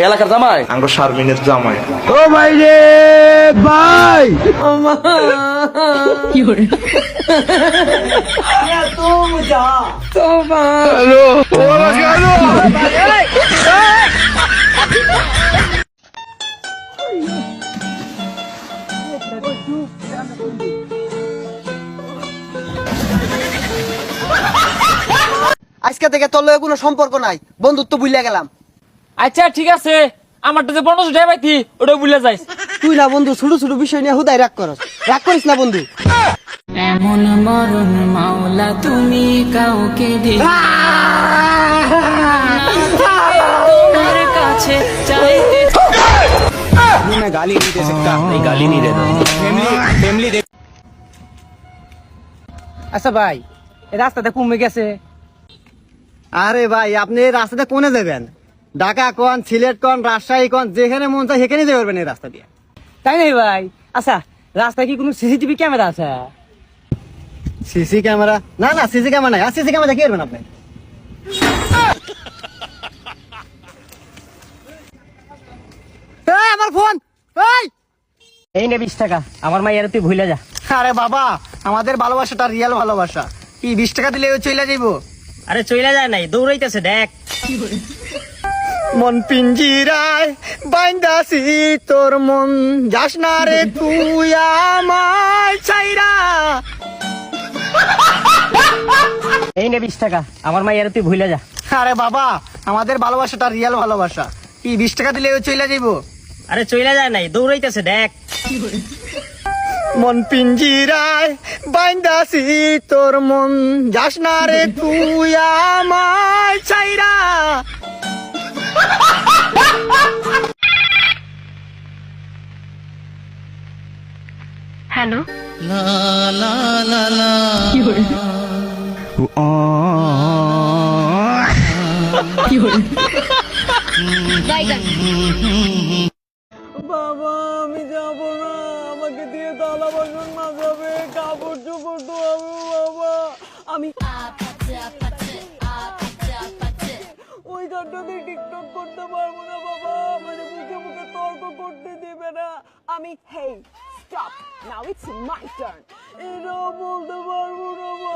এলাকার জামাই আঙ্গো শারমিনের জামাই। ও ভাই রে ভাই আজকে থেকে তোর লগে কোনো সম্পর্ক নাই, বন্ধুত্ব ভুলিয়া গেলাম। আচ্ছা ঠিক আছে, আমারটা যে 1500 টাকা পাইতি ওটা ভুলে যাইস। তুই না বন্ধু ছোট ছোট বিষয় নিয়ে হুদাই রাগ করস, রাগ করিস না বন্ধু। এমন মরণ মাওলা তুমি কাউকে তোমার কাছে চাইতে আচ্ছা ভাই, এই রাস্তাটা কমে গেছে। আরে ভাই আপনি এই রাস্তাতে কোনে যাবেন? ঢাকা কোন, সিলেট কোন, রাজশাহী কোন, যেখানে মন চায় সেখানে যেতে পারবেন এই রাস্তা দিয়ে। তাই নাই ভাই? আচ্ছা রাস্তায় কি কোনো সিসিটিভি ক্যামেরা আছে? CC camera? না না, সিসি ক্যামেরা নাই। আর সিসি ক্যামেরা কি করবেন আপনি? এই আমার ফোন, এই এই নে 20 টাকা, আমার মাইয়ারে তুই ভুলে যা। আরে বাবা, আমাদের ভালোবাসাটা রিয়েল ভালোবাসা। কি 20 টাকা দিলে ও চলে যাইবো? আরে চইলা যায় নাই, দৌড়াইতেছে দেখ। মন পিঞ্জিরায় বাইন্দাছি তোর মন, যাস না রে তুই আমায় ছাইরা। এই নে 20 টাকা, আমার মাইয়ারে তুই ভুলে যা। আরে বাবা, আমাদের ভালোবাসাটা রিয়েল ভালোবাসা। কি 20 টাকা দিলে ও চলে যাইবো? আরে চইলা যায় নাই, দৌড়াইতেছে দেখ। মন পিঞ্জিরায় বাইন্দাছি তোর মন, যাস না রে তুই আমায় ছাইরা। হ্যালো বাবা আমি যাবো না, আমাকে দিয়ে থালা বাসন মাজাবে, কাপড় চোপড় ধোয়াবে বাবা। আমি ওই গানটাতে টিকটক করতে পারবো না বাবা, মানে মুখে মুখে তর্ক করতে দিবে না। আমি hey stop, now it's my turn, এটা বলতে পারবো না বাবা।